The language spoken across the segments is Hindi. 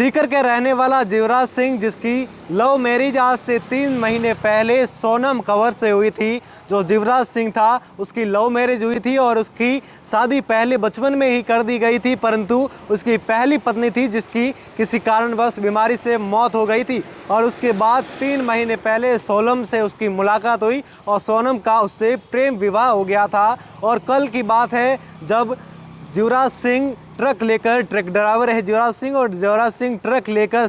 सीकर के रहने वाला जीवराज सिंह, जिसकी लव मैरिज आज से 3 महीने पहले सोनम कंवर से हुई थी। जो जीवराज सिंह था उसकी लव मैरिज हुई थी और उसकी शादी पहले बचपन में ही कर दी गई थी, परंतु उसकी पहली पत्नी थी जिसकी किसी कारणवश बीमारी से मौत हो गई थी। और उसके बाद 3 महीने पहले सोनम से उसकी मुलाकात हुई और सोनम का उससे प्रेम विवाह हो गया था। और कल की बात है जब जीवराज सिंह ट्रक लेकर, ट्रक ड्राइवर है जीवराज सिंह, और जीवराज सिंह ट्रक लेकर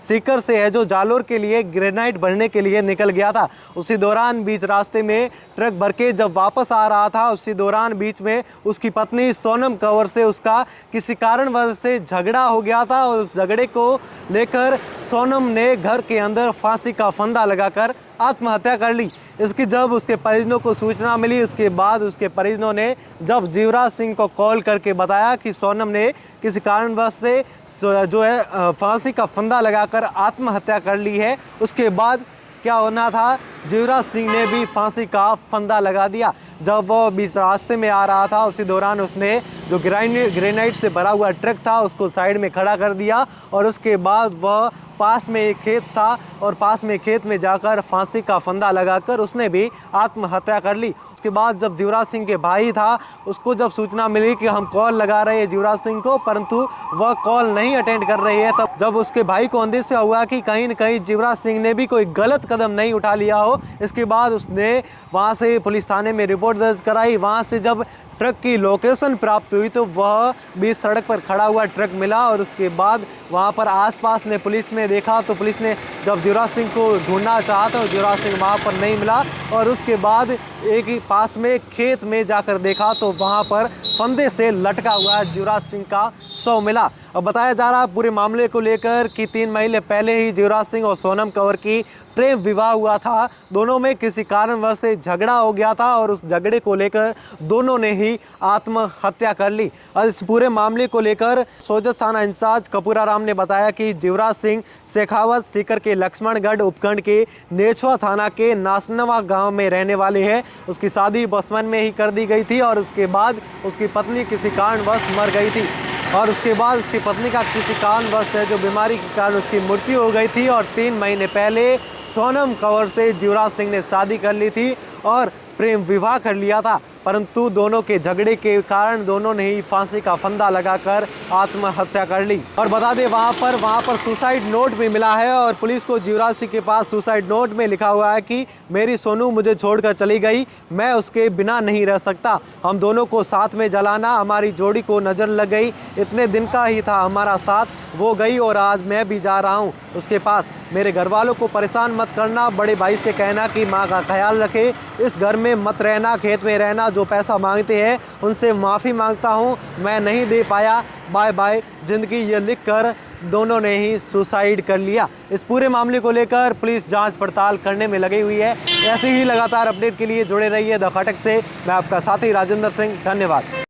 सीकर से है जो जालोर के लिए ग्रेनाइट भरने के लिए निकल गया था। उसी दौरान बीच रास्ते में ट्रक भर के जब वापस आ रहा था, उसी दौरान बीच में उसकी पत्नी सोनम कंवर से उसका किसी कारणवश से झगड़ा हो गया था। और उस झगड़े को लेकर सोनम ने घर के अंदर फांसी का फंदा लगाकर आत्महत्या कर ली। इसकी जब उसके परिजनों को सूचना मिली, उसके बाद उसके परिजनों ने जब जीवराज सिंह को कॉल करके बताया कि सोनम ने किसी कारणवश से जो है फांसी का फंदा लगाकर आत्महत्या कर ली है, उसके बाद क्या होना था, जीवराज सिंह ने भी फांसी का फंदा लगा दिया। जब वो बीच रास्ते में आ रहा था उसी दौरान उसने जो ग्रेनाइट से भरा हुआ ट्रक था उसको साइड में खड़ा कर दिया और उसके बाद वह पास में एक खेत था और पास में खेत में जाकर फांसी का फंदा लगाकर उसने भी आत्महत्या कर ली। उसके बाद जब जीवराज सिंह के भाई था, उसको जब सूचना मिली कि हम कॉल लगा रहे हैं जीवराज सिंह को, परंतु वह कॉल नहीं अटेंड कर रही है, तब जब उसके भाई को अंदेशा हुआ कि कहीं न कहीं जीवराज सिंह ने भी कोई गलत कदम नहीं उठा लिया हो, इसके बाद उसने वहाँ से पुलिस थाने में रिपोर्ट दर्ज कराई। वहाँ से जब ट्रक की लोकेशन प्राप्त हुई तो वह बीच सड़क पर खड़ा हुआ ट्रक मिला और उसके बाद वहाँ पर आसपास ने पुलिस ने देखा तो पुलिस ने जब जीवराज सिंह को ढूंढना चाहा तो जीवराज सिंह वहाँ पर नहीं मिला। और उसके बाद एक ही पास में खेत में जाकर देखा तो वहाँ पर फंदे से लटका हुआ जीवराज सिंह का शव मिला। अब बताया जा रहा है पूरे मामले को लेकर कि 3 महीने पहले ही जीवराज सिंह और सोनम कंवर की प्रेम विवाह हुआ था। दोनों में किसी कारणवश से झगड़ा हो गया था और उस झगड़े को लेकर दोनों ने ही आत्महत्या कर ली। और इस पूरे मामले को लेकर सोजत थाना इंचार्ज कपूरा राम ने बताया कि जीवराज सिंह शेखावत सीकर के लक्ष्मणगढ़ उपखंड के नेछवा थाना के नासनवा गांव में रहने वाले हैं। उसकी शादी बचपन में ही कर दी गई थी और उसके बाद उसकी पत्नी किसी कारणवश मर गई थी और उसके बाद उसकी पत्नी का किसी कारणवश है जो बीमारी के कारण उसकी मृत्यु हो गई थी। और 3 महीने पहले सोनम कंवर से जीवराज सिंह ने शादी कर ली थी और प्रेम विवाह कर लिया था, परंतु दोनों के झगड़े के कारण दोनों ने ही फांसी का फंदा लगाकर आत्महत्या कर ली। और बता दें वहाँ पर सुसाइड नोट भी मिला है और पुलिस को जीवराज सिंह के पास सुसाइड नोट में लिखा हुआ है कि मेरी सोनू मुझे छोड़कर चली गई, मैं उसके बिना नहीं रह सकता, हम दोनों को साथ में जलाना, हमारी जोड़ी को नज़र लग गई, इतने दिन का ही था हमारा साथ, वो गई और आज मैं भी जा रहा हूँ उसके पास। मेरे घर वालों को परेशान मत करना, बड़े भाई से कहना कि माँ का ख्याल रखे, इस घर में मत रहना, खेत में रहना, जो पैसा मांगते हैं उनसे माफ़ी मांगता हूँ, मैं नहीं दे पाया, बाय बाय ज़िंदगी, ये लिखकर दोनों ने ही सुसाइड कर लिया। इस पूरे मामले को लेकर पुलिस जांच पड़ताल करने में लगी हुई है। ऐसे ही लगातार अपडेट के लिए जुड़े रहिए द खटक से। मैं आपका साथी राजेंद्र सिंह, धन्यवाद।